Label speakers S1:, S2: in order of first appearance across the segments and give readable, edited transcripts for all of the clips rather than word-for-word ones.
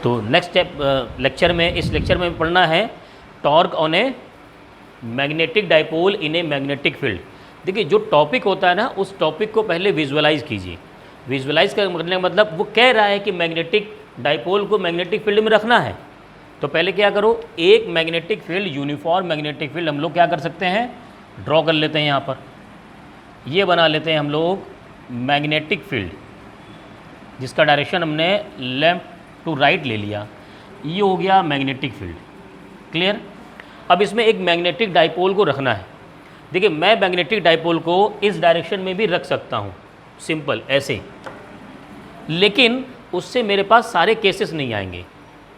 S1: तो next lecture में, इस लेक्चर में पढ़ना है torque on a magnetic dipole in a magnetic field. देखिए जो टॉपिक होता है ना, उस टॉपिक को पहले विजुअलाइज कीजिए। विजुअलाइज करने का मतलब वो कह रहा है कि मैग्नेटिक डाइपोल को मैग्नेटिक फील्ड में रखना है, तो पहले क्या करो, एक magnetic field, uniform magnetic field हम लोग क्या कर सकते हैं, ड्रॉ कर लेते हैं। यहाँ पर ये बना लेते हैं हम लोग मैग्नेटिक फील्ड, जिसका डायरेक्शन हमने लेफ्ट टू राइट ले लिया। ये हो गया मैग्नेटिक फील्ड। क्लियर। अब इसमें एक मैग्नेटिक डाइपोल को रखना है। देखिए मैं मैग्नेटिक डाइपोल को इस डायरेक्शन में भी रख सकता हूँ, सिंपल ऐसे, लेकिन उससे मेरे पास सारे केसेस नहीं आएंगे।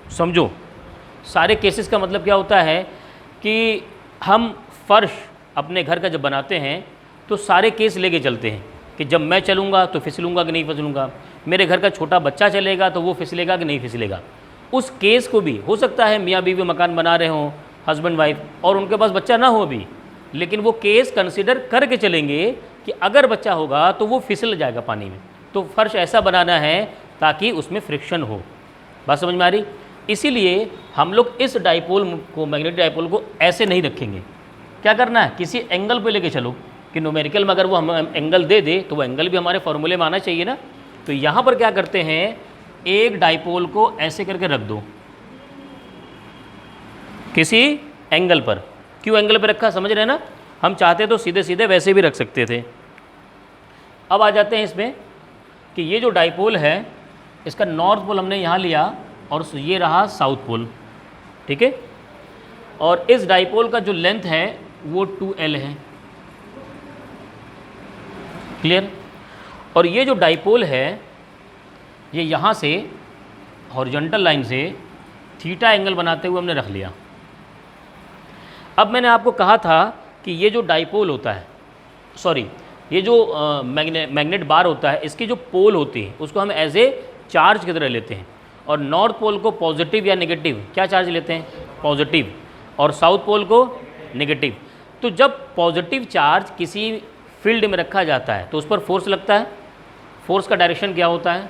S1: समझो, सारे केसेस का मतलब क्या होता है कि हम फर्श अपने घर का जब बनाते हैं तो सारे केस लेके चलते हैं कि जब मैं चलूँगा तो फिसलूँगा कि नहीं फिसलूँगा, मेरे घर का छोटा बच्चा चलेगा तो वो फिसलेगा कि नहीं फिसलेगा। उस केस को भी हो सकता है मियाँ बीवी मकान बना रहे हों, हस्बैंड वाइफ, और उनके पास बच्चा ना हो भी, लेकिन वो केस कंसिडर करके चलेंगे कि अगर बच्चा होगा तो वो फिसल जाएगा पानी में। तो फर्श ऐसा बनाना है ताकि उसमें फ्रिक्शन हो। बात समझ में आ रही। इसीलिए हम लोग इस डाइपोल को, मैग्नेटिक डाइपोल को ऐसे नहीं रखेंगे। क्या करना है, किसी एंगल पे लेके चलो कि न्यूमेरिकल में अगर वो हम एंगल दे दे तो वो एंगल भी हमारे फॉर्मूले में आना चाहिए ना। तो यहाँ पर क्या करते हैं, एक डाइपोल को ऐसे करके रख दो किसी एंगल पर। क्यों एंगल पर रखा, समझ रहे हैं ना। हम चाहते तो सीधे सीधे वैसे भी रख सकते थे। अब आ जाते हैं इसमें कि ये जो डाइपोल है इसका नॉर्थ पोल हमने यहाँ लिया और ये रहा साउथ पोल, ठीक है। और इस डाइपोल का जो लेंथ है वो 2L है। क्लियर। और ये जो डाइपोल है ये यहाँ से हॉरिजॉन्टल लाइन से थीटा एंगल बनाते हुए हमने रख लिया। अब मैंने आपको कहा था कि ये जो डाइपोल होता है, सॉरी, ये जो मैग्नेट बार होता है, इसकी जो पोल होती है उसको हम एज ए चार्ज की तरह लेते हैं। और नॉर्थ पोल को पॉजिटिव या नेगेटिव क्या चार्ज लेते हैं, पॉजिटिव, और साउथ पोल को नेगेटिव। तो जब पॉजिटिव चार्ज किसी फील्ड में रखा जाता है तो उस पर फोर्स लगता है। फोर्स का डायरेक्शन क्या होता है,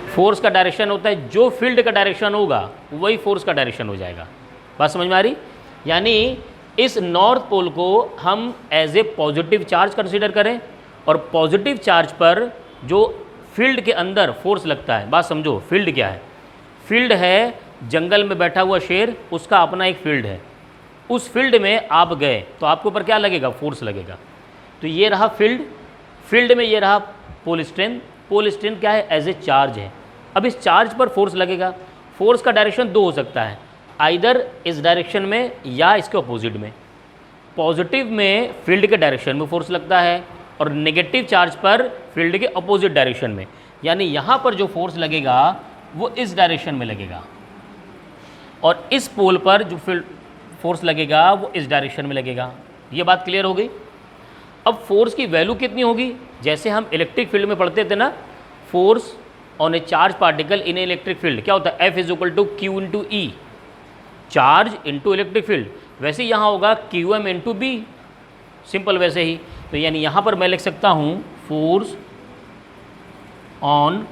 S1: फोर्स का डायरेक्शन होता है, जो फील्ड का डायरेक्शन होगा वही फोर्स का डायरेक्शन हो जाएगा। बात समझ में आ रही। यानी इस नॉर्थ पोल को हम as a positive charge consider करें और पॉजिटिव चार्ज पर जो फील्ड के अंदर फोर्स लगता है। बात समझो, फील्ड क्या है, फील्ड है जंगल में बैठा हुआ शेर, उसका अपना एक फील्ड है। उस फील्ड में आप गए तो आपके ऊपर क्या लगेगा, फोर्स लगेगा। तो ये रहा फील्ड, फील्ड में ये रहा पोल स्ट्रेंथ। पोल स्ट्रेंथ क्या है, एज ए चार्ज है। अब इस चार्ज पर फोर्स लगेगा। फोर्स का डायरेक्शन दो हो सकता है, आइदर इस डायरेक्शन में या इसके अपोजिट में। पॉजिटिव में फील्ड के डायरेक्शन में फोर्स लगता है और नेगेटिव चार्ज पर फील्ड के अपोजिट डायरेक्शन में। यानी यहाँ पर जो फोर्स लगेगा वो इस डायरेक्शन में लगेगा और इस पोल पर जो फील्ड फोर्स लगेगा वो इस डायरेक्शन में लगेगा। ये बात क्लियर हो गई। अब फोर्स की वैल्यू कितनी होगी, जैसे हम इलेक्ट्रिक फील्ड में पढ़ते थे ना, force on A charge particle in A electric field क्या होता है, F = Q × E, charge into electric field. वैसे यहाँ होगा QM × B, सिंपल वैसे ही। तो यानी यहाँ पर मैं लिख सकता हूँ फोर्स ऑन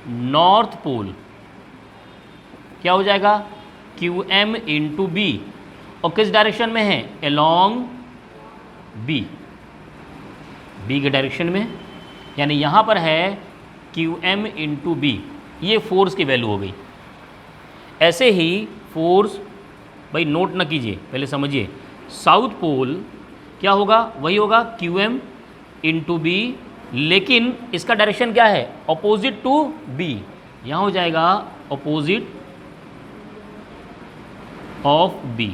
S1: नॉर्थ पोल क्या हो जाएगा, QM × B, और किस डायरेक्शन में है, अलोंग B के डायरेक्शन में। यानी यहाँ पर है QM × B, ये फोर्स की वैल्यू हो गई। ऐसे ही फोर्स, भाई नोट ना कीजिए, पहले समझिए, साउथ पोल क्या होगा, वही होगा QM × B, लेकिन इसका डायरेक्शन क्या है, अपोजिट टू B। यहाँ हो जाएगा अपोजिट ऑफ B।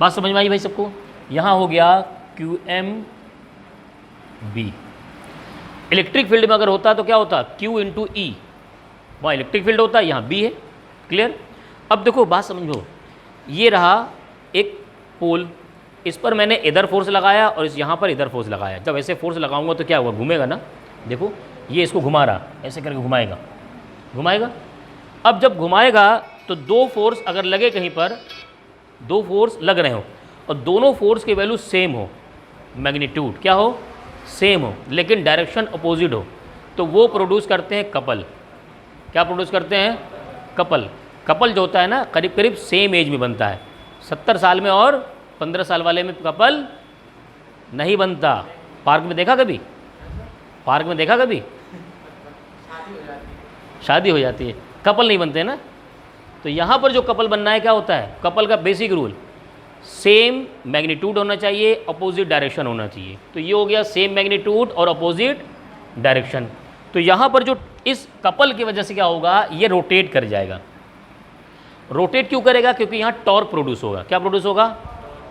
S1: बात समझ में आई भाई सबको। यहाँ हो गया QM B। इलेक्ट्रिक फील्ड में अगर होता तो क्या होता, Q × E, वहाँ इलेक्ट्रिक फील्ड होता है, यहाँ B है। क्लियर। अब देखो बात समझो, ये रहा एक पोल, इस पर मैंने इधर फोर्स लगाया और इस यहाँ पर इधर फोर्स लगाया। जब ऐसे फोर्स लगाऊंगा तो क्या होगा, घूमेगा ना। देखो ये इसको घुमा रहा, ऐसे करके घुमाएगा। अब जब घुमाएगा तो दो फोर्स अगर लगे कहीं पर, दो फोर्स लग रहे हो और दोनों फोर्स की वैल्यू सेम हो, मैग्नीट्यूड क्या हो, सेम हो, लेकिन डायरेक्शन अपोजिट हो, तो वो प्रोड्यूस करते हैं कपल। क्या प्रोड्यूस करते हैं? कपल। कपल जो होता है ना करीब करीब सेम एज में बनता है। 70 साल में और 15 साल वाले में कपल नहीं बनता। पार्क में देखा कभी? पार्क में देखा कभी? शादी हो जाती है, कपल नहीं बनते ना। तो यहाँ पर जो कपल बनना है क्या होता है? कपल का बेसिक रूल सेम मैग्नीट्यूड होना चाहिए, अपोजिट डायरेक्शन होना चाहिए। तो ये हो गया सेम मैग्नीट्यूड और अपोजिट डायरेक्शन। तो यहाँ पर जो इस कपल की वजह से क्या होगा, ये रोटेट कर जाएगा। रोटेट क्यों करेगा? क्योंकि यहाँ टॉर्क प्रोड्यूस होगा। क्या प्रोड्यूस होगा?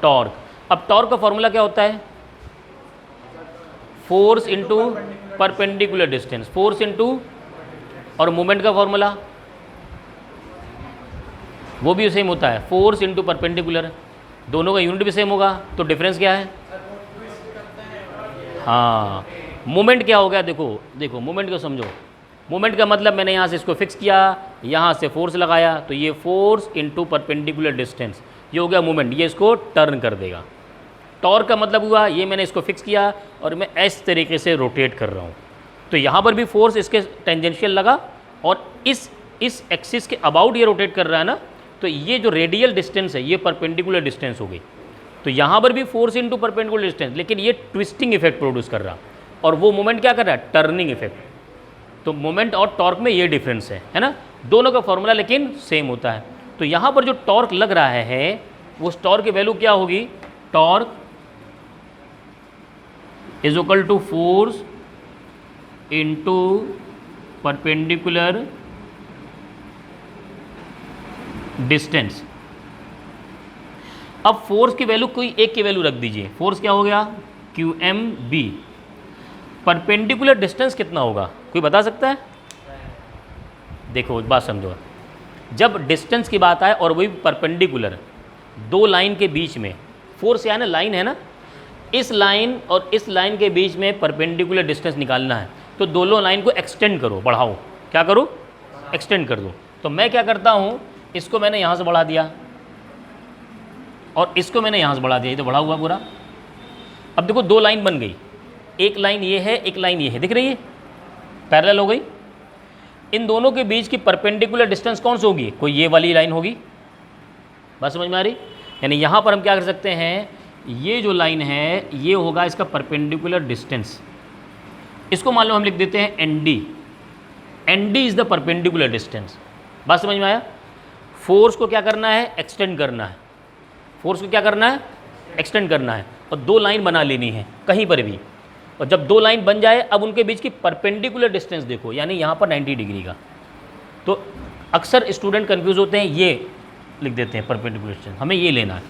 S1: टॉर्क। अब टॉर्क का फॉर्मूला क्या होता है? Force into perpendicular distance. Force into, और मोमेंट का फॉर्मूला वो भी सेम होता है, फोर्स इनटू परपेंडिकुलर। दोनों का यूनिट भी सेम होगा, तो डिफरेंस क्या है? हाँ, मोमेंट क्या हो गया? देखो देखो मोमेंट को समझो। मोमेंट का मतलब मैंने यहाँ से इसको फिक्स किया, यहाँ से फोर्स लगाया, तो ये फोर्स इनटू परपेंडिकुलर डिस्टेंस, ये हो गया मोमेंट। ये इसको टर्न कर देगा। टॉर्क का मतलब हुआ ये मैंने इसको फिक्स किया और मैं इस तरीके से रोटेट कर रहा हूँ। तो यहाँ पर भी फोर्स इसके टेंजेंशियल लगा और इस एक्सिस के अबाउट ये रोटेट कर रहा है ना, तो ये जो रेडियल डिस्टेंस है ये परपेंडिकुलर डिस्टेंस हो गई। तो यहाँ पर भी फोर्स इनटू परपेंडिकुलर डिस्टेंस, लेकिन ये ट्विस्टिंग इफेक्ट प्रोड्यूस कर रहा, और वो मोमेंट क्या कर रहा है? Turning effect. तो मोमेंट और टॉर्क में ये डिफरेंस है ना। दोनों का फॉर्मूला लेकिन सेम होता है। तो यहाँ पर जो टॉर्क लग रहा है वो उस टॉर्क की वैल्यू क्या होगी? Torque is equal to force into perpendicular distance. अब फोर्स की वैल्यू कोई एक की वैल्यू रख दीजिए। फोर्स क्या हो गया? QMB। परपेंडिकुलर डिस्टेंस कितना होगा? कोई बता सकता है? देखो बात समझो, जब डिस्टेंस की बात आए और वही परपेंडिकुलर, दो लाइन के बीच में फोर्स या ना लाइन है ना, इस लाइन और इस लाइन के बीच में परपेंडिकुलर डिस्टेंस निकालना है, तो दोनों लाइन को एक्सटेंड करो, बढ़ाओ। क्या करो? एक्सटेंड कर दो। तो मैं क्या करता हूँ, इसको मैंने यहाँ से बढ़ा दिया और इसको मैंने यहाँ से बढ़ा दिया, ये तो बढ़ा हुआ पूरा। अब देखो दो लाइन बन गई, एक लाइन ये है, एक लाइन ये है, दिख रही है? पैरेलल हो गई। इन दोनों के बीच की परपेंडिकुलर डिस्टेंस कौन सी होगी? कोई ये वाली लाइन होगी। बात समझ में आ रही? यानी यहाँ पर हम क्या कर सकते हैं, ये जो लाइन है ये होगा इसका परपेंडिकुलर डिस्टेंस। इसको मान लो हम लिख देते हैं ND। ND is the perpendicular distance. बात समझ में आया? फोर्स को क्या करना है? एक्सटेंड करना है। फोर्स को क्या करना है? एक्सटेंड करना है, और दो लाइन बना लेनी है कहीं पर भी। और जब दो लाइन बन जाए, अब उनके बीच की परपेंडिकुलर डिस्टेंस देखो, यानी यहाँ पर 90 डिग्री का। तो अक्सर स्टूडेंट कंफ्यूज होते हैं, ये लिख देते हैं परपेंडिकुलर डिस्टेंस, हमें ये लेना है।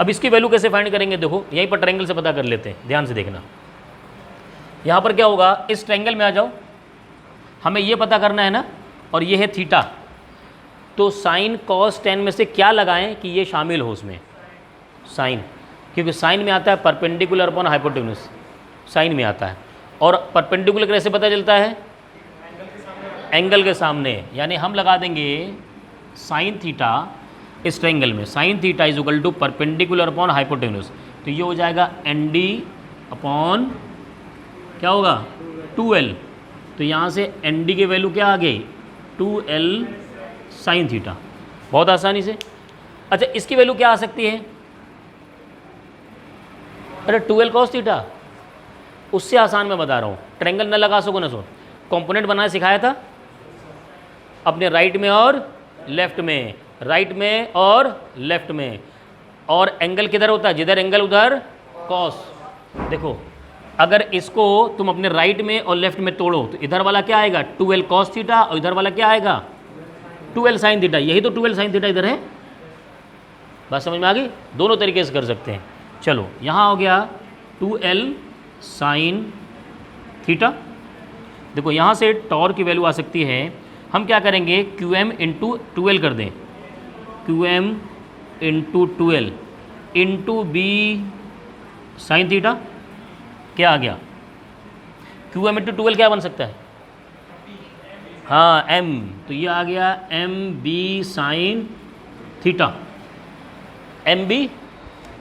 S1: अब इसकी वैल्यू कैसे फाइंड करेंगे? देखो यहीं पर ट्रायंगल से पता कर लेते हैं, ध्यान से देखना। यहाँ पर क्या होगा, इस ट्रायंगल में आ जाओ, हमें ये पता करना है ना, और ये है थीटा। तो साइन कॉस टेन में से क्या लगाएं कि ये शामिल हो उसमें? साइन, क्योंकि साइन में आता है परपेंडिकुलर अपॉन हाइपोटेन्यूज, साइन में आता है। और परपेंडिकुलर कैसे पता चलता है? एंगल के सामने। यानी हम लगा देंगे साइन थीटा इस ट्रायंगल में, sine theta is equal to perpendicular upon hypotenuse. तो ये हो जाएगा ND अपॉन क्या होगा? 2L। तो यहाँ से ND की वैल्यू क्या आ गई? 2L sine theta. बहुत आसानी से। अच्छा, इसकी वैल्यू क्या आ सकती है? अरे 2L कॉस थीटा, उससे आसान मैं बता रहा हूँ। ट्रायंगल न लगा सको ना सो, कंपोनेंट बनाना सिखाया था अपने राइट में और लेफ्ट में, राइट में और लेफ्ट में। और एंगल किधर होता है? जिधर एंगल उधर कॉस। देखो अगर इसको तुम अपने राइट में और लेफ्ट में तोड़ो तो इधर वाला क्या आएगा? 2L कॉस थीटा, और इधर वाला क्या आएगा? 2L sine theta. यही तो 2L साइन थीटा इधर है। बात समझ में आ गई? दोनों तरीके से कर सकते हैं। चलो यहाँ हो गया 2L साइन थीटा। देखो यहाँ से टॉर्क की वैल्यू आ सकती है, हम क्या करेंगे? QM इंटू 2L कर दें, QM into 2L into B sine theta. क्या आ गया? QM इंटू 2L क्या बन सकता है? हाँ M, तो ये आ गया MB sine theta, MB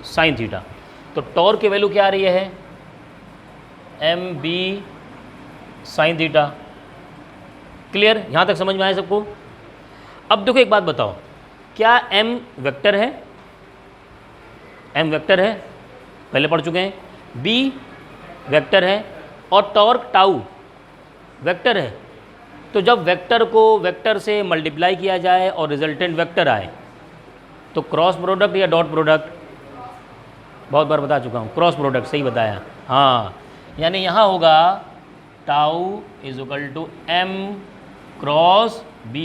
S1: sine theta. तो टॉर्क की वैल्यू क्या आ रही है? MB sine theta. क्लियर, यहाँ तक समझ में आया सबको? अब देखो एक बात बताओ, क्या m वेक्टर है? m वेक्टर है, पहले पढ़ चुके हैं। b वेक्टर है और टॉर्क टाउ वेक्टर है। तो जब वेक्टर को वेक्टर से मल्टीप्लाई किया जाए और रिजल्टेंट वेक्टर आए तो क्रॉस प्रोडक्ट या डॉट प्रोडक्ट? बहुत बार बता चुका हूँ, क्रॉस प्रोडक्ट, सही बताया। हाँ, यानी यहाँ होगा tau is equal to m cross b।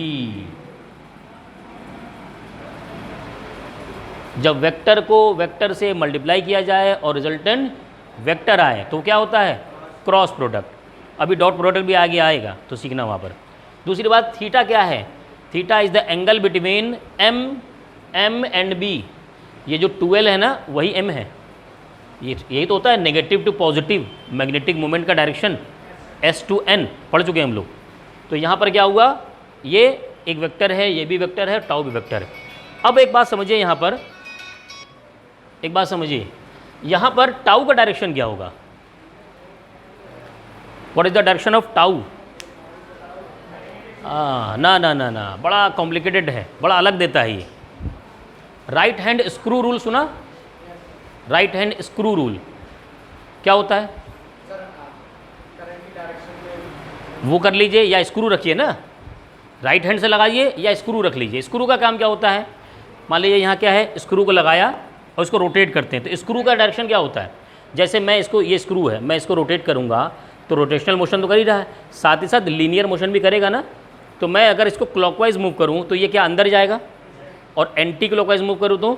S1: जब वेक्टर को वेक्टर से मल्टीप्लाई किया जाए और रिजल्टेंट वेक्टर आए तो क्या होता है? Cross product. अभी डॉट प्रोडक्ट भी आगे आएगा तो सीखना वहाँ पर। दूसरी बात, थीटा क्या है? Theta is the angle between m and b। ये जो 12 है ना, वही m है। यही तो होता है negative to positive magnetic moment का डायरेक्शन, s टू n, पढ़ चुके हैं हम लोग। तो यहाँ पर क्या हुआ, ये एक वेक्टर है, ये भी वेक्टर है, टाउ भी वेक्टर है। अब एक बात समझिए, यहाँ पर एक बात समझिए, यहाँ पर टाउ का डायरेक्शन क्या होगा? What is the direction of tau? ना ना ना ना, बड़ा कॉम्प्लिकेटेड है, बड़ा अलग देता है ये। राइट हैंड स्क्रू रूल सुना? राइट हैंड स्क्रू रूल क्या होता है? वो कर लीजिए या स्क्रू रखिए ना, राइट हैंड से लगाइए या स्क्रू रख लीजिए। स्क्रू का काम क्या होता है? मान लीजिए यहाँ क्या है, स्क्रू को लगाया और इसको रोटेट करते हैं, तो स्क्रू का डायरेक्शन क्या होता है? जैसे मैं इसको, ये स्क्रू है, मैं इसको रोटेट करूँगा तो रोटेशनल मोशन तो कर ही रहा है, साथ ही साथ लीनियर मोशन भी करेगा ना। तो मैं अगर इसको क्लॉकवाइज मूव करूँ तो ये क्या अंदर जाएगा, और एंटी क्लॉकवाइज मूव करूँ तो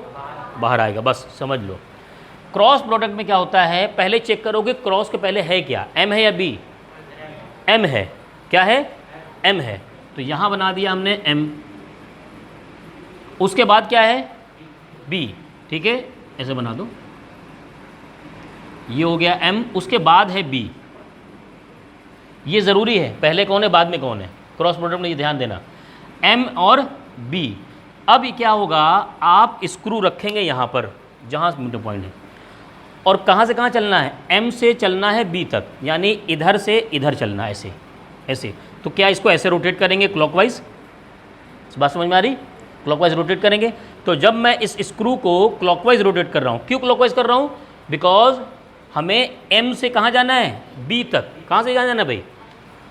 S1: बाहर आएगा। बस समझ लो। क्रॉस प्रोडक्ट में क्या होता है, पहले चेक करोगे क्रॉस के पहले है क्या, m है या b? m है। क्या है? m है। तो यहाँ बना दिया हमने m, उसके बाद क्या है? b। ठीक है, ऐसे बना दो, ये हो गया m, उसके बाद है b। ये ज़रूरी है, पहले कौन है बाद में कौन है, क्रॉस प्रोडक्ट में ये ध्यान देना, m और b। अब ये क्या होगा, आप स्क्रू रखेंगे यहाँ पर जहाँ मिड पॉइंट है, और कहाँ से कहाँ चलना है, m से चलना है b तक, यानी इधर से इधर चलना है, ऐसे ऐसे। तो क्या इसको ऐसे रोटेट करेंगे क्लॉकवाइज? बात समझ में आ रही? क्लॉकवाइज रोटेट करेंगे। तो जब मैं इस स्क्रू को क्लॉकवाइज रोटेट कर रहा हूँ, क्यों क्लॉकवाइज कर रहा हूँ? बिकॉज हमें m से कहाँ जाना है, b तक। कहाँ से जाना है भाई?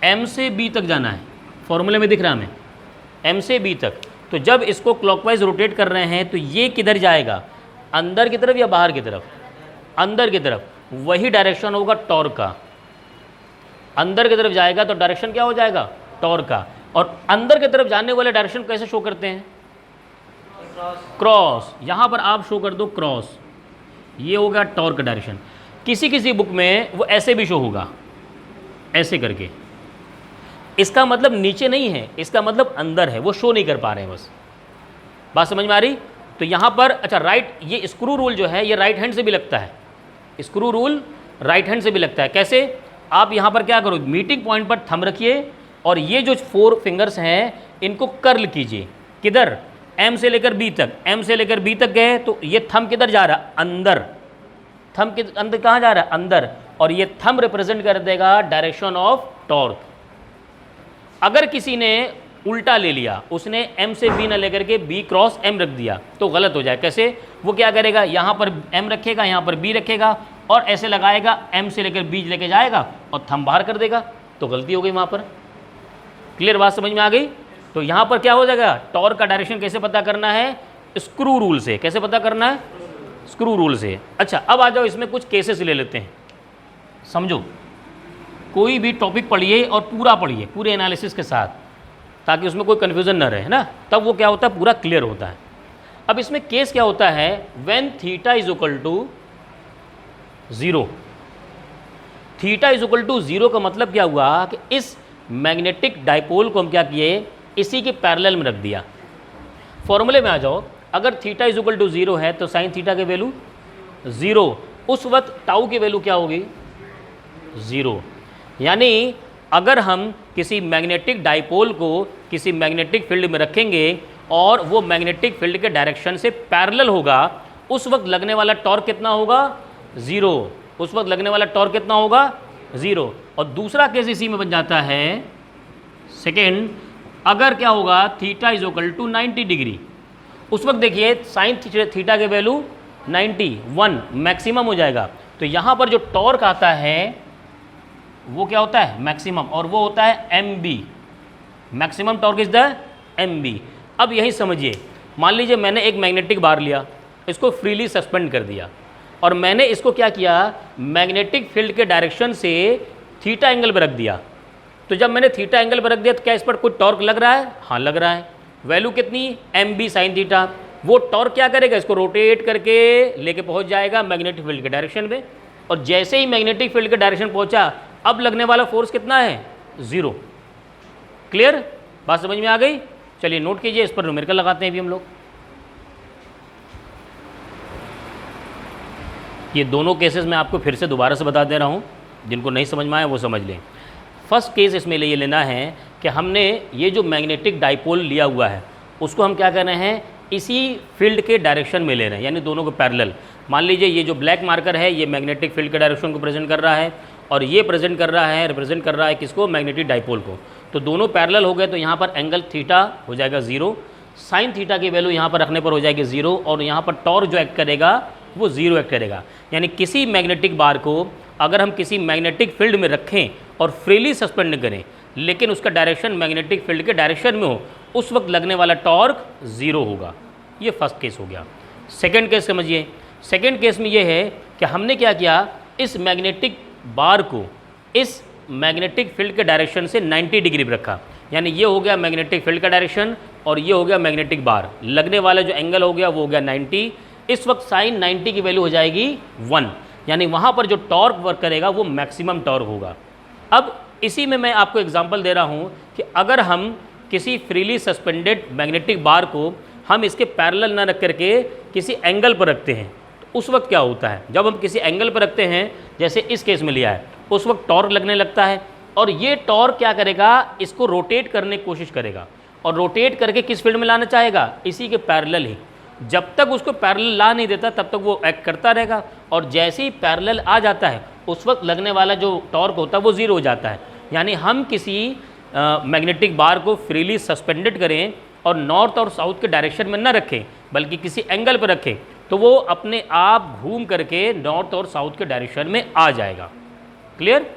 S1: m से b तक जाना है, फॉर्मूले में दिख रहा है हमें, m से b तक। तो जब इसको क्लॉकवाइज रोटेट कर रहे हैं तो ये किधर जाएगा, अंदर की तरफ या बाहर की तरफ? अंदर की तरफ। वही डायरेक्शन होगा टॉर्क का, अंदर की तरफ जाएगा तो डायरेक्शन क्या हो जाएगा, टॉर्क का। और अंदर की तरफ जाने वाले डायरेक्शन कैसे शो करते हैं? क्रॉस। यहाँ पर आप शो कर दो क्रॉस, ये होगा टॉर्क का डायरेक्शन। किसी किसी बुक में वो ऐसे भी शो होगा, ऐसे करके। इसका मतलब नीचे नहीं है, इसका मतलब अंदर है, वो शो नहीं कर पा रहे हैं बस। बात समझ में आ रही? तो यहाँ पर अच्छा, राइट, ये स्क्रू रूल जो है ये राइट हैंड से भी लगता है, स्क्रू रूल राइट हैंड से भी लगता है। कैसे? आप यहाँ पर क्या करो, मीटिंग पॉइंट पर थंब रखिए और ये जो 4 फिंगर्स हैं इनको कर्ल कीजिए। किधर? m से लेकर b तक। m से लेकर b तक गए तो ये थंब किधर जा रहा है, अंदर। थंब के अंदर कहाँ जा रहा है, अंदर। और ये थंब रिप्रेजेंट कर देगा डायरेक्शन ऑफ टॉर्क। अगर किसी ने उल्टा ले लिया, उसने m से b न लेकर के b क्रॉस m रख दिया तो गलत हो जाए। कैसे? वो क्या करेगा, यहाँ पर m रखेगा, यहाँ पर b रखेगा और ऐसे लगाएगा, m से लेकर b लेके जाएगा और थंब बाहर कर देगा, तो गलती हो गई वहाँ पर। क्लियर बात समझ में आ गई? तो यहाँ पर क्या हो जाएगा, टॉर्क का डायरेक्शन कैसे पता करना है, स्क्रू रूल से। कैसे पता करना है? स्क्रू रूल से। अच्छा, अब आ जाओ, इसमें कुछ केसेस ले लेते हैं। समझो, कोई भी टॉपिक पढ़िए और पूरा पढ़िए, पूरे एनालिसिस के साथ, ताकि उसमें कोई कन्फ्यूज़न ना रहे, है ना, तब वो क्या होता है, पूरा क्लियर होता है। अब इसमें केस क्या होता है, when theta is equal to 0। Theta is equal to 0 का मतलब क्या हुआ कि इस मैग्नेटिक डाइपोल को हम क्या किए, इसी के पैरेलल में रख दिया। फॉर्मूले में आ जाओ, अगर थीटा इज इक्वल टू 0 है तो साइन थीटा की वैल्यू 0, उस वक्त टाउ की वैल्यू क्या होगी, 0। यानी अगर हम किसी मैग्नेटिक डाइपोल को किसी मैग्नेटिक फील्ड में रखेंगे और वो मैग्नेटिक फील्ड के डायरेक्शन से पैरेलल होगा, उस वक्त लगने वाला टॉर्क कितना होगा, 0। उस वक्त लगने वाला टॉर्क कितना होगा, 0। और दूसरा केस इसी में बन जाता है सेकेंड, अगर क्या होगा theta is equal to 90 degree, उस वक्त देखिए साइन थीटा के वैल्यू 91 मैक्सिमम हो जाएगा। तो यहाँ पर जो टॉर्क आता है वो क्या होता है मैक्सिमम, और वो होता है M B, maximum torque is the M B. अब यही समझिए, मान लीजिए मैंने एक मैग्नेटिक बार लिया, इसको फ्रीली सस्पेंड कर दिया, और मैंने इसको क्या किया, मैग्नेटिक फील्ड के डायरेक्शन से थीटा एंगल पर रख दिया। तो जब मैंने थीटा एंगल पर रख दिया तो क्या इस पर कोई टॉर्क लग रहा है? हाँ लग रहा है। वैल्यू कितनी? M B sine theta. वो टॉर्क क्या करेगा, इसको रोटेट करके लेके पहुंच जाएगा मैग्नेटिक फील्ड के डायरेक्शन में, और जैसे ही मैग्नेटिक फील्ड के डायरेक्शन पहुंचा, अब लगने वाला फोर्स कितना है? 0। क्लियर? बात समझ में आ गई? चलिए नोट कीजिए, इस पर न्यूमेरिकल लगाते हैं अभी हम लोग। ये दोनों केसेस मैं आपको फिर से दोबारा से बता दे रहा हूँ, जिनको नहीं समझ में आया वो समझ लें। फर्स्ट केस इसमें ये लेना है कि हमने ये जो मैग्नेटिक डाइपोल लिया हुआ है उसको हम क्या कर रहे हैं, इसी फील्ड के डायरेक्शन में ले रहे हैं, यानी दोनों को पैरेलल। मान लीजिए ये जो ब्लैक मार्कर है ये मैग्नेटिक फील्ड के डायरेक्शन को प्रेजेंट कर रहा है, और ये रिप्रेजेंट कर रहा है किसको? मैग्नेटिक डाइपोल को। तो दोनों पैरेलल हो गए, तो यहाँ पर एंगल थीटा हो जाएगा 0, साइन थीटा की वैल्यू यहाँ पर रखने पर हो जाएगी 0, और यहाँ पर टॉर्क जो एक्ट करेगा वो 0 एक्ट करेगा। यानी किसी मैग्नेटिक बार को अगर हम किसी मैग्नेटिक फील्ड में रखें और फ्रीली सस्पेंड करें, लेकिन उसका डायरेक्शन मैग्नेटिक फील्ड के डायरेक्शन में हो, उस वक्त लगने वाला टॉर्क 0 होगा। ये फर्स्ट केस हो गया। सेकंड केस समझिए। सेकंड केस में ये है कि हमने क्या किया, इस मैग्नेटिक बार को इस मैग्नेटिक फील्ड के डायरेक्शन से 90 डिग्री पर रखा, यानी ये हो गया मैग्नेटिक फील्ड का डायरेक्शन और ये हो गया मैग्नेटिक बार। लगने वाला जो एंगल हो गया वो हो गया 90। इस वक्त साइन 90 की वैल्यू हो जाएगी 1, यानी वहाँ पर जो टॉर्क वर्क करेगा वो मैक्सिमम टॉर्क होगा। अब इसी में मैं आपको एग्जांपल दे रहा हूँ कि अगर हम किसी फ्रीली सस्पेंडेड मैग्नेटिक बार को हम इसके पैरेलल ना रख करके किसी एंगल पर रखते हैं, तो उस वक्त क्या होता है, जब हम किसी एंगल पर रखते हैं, जैसे इस केस में लिया है, उस वक्त टॉर्क लगने लगता है, और ये टॉर्क क्या करेगा, इसको रोटेट करने की कोशिश करेगा, और रोटेट करके किस फील्ड में लाना चाहेगा, इसी के पैरेलल ही। जब तक उसको पैरेलल ला नहीं देता तब तक वो एक्ट करता रहेगा, और जैसे ही पैरेलल आ जाता है उस वक्त लगने वाला जो टॉर्क होता है वो 0 हो जाता है। यानी हम किसी मैग्नेटिक बार को फ्रीली सस्पेंडेड करें और नॉर्थ और साउथ के डायरेक्शन में न रखें, बल्कि किसी एंगल पर रखें, तो वो अपने आप घूम करके नॉर्थ और साउथ के डायरेक्शन में आ जाएगा। क्लियर?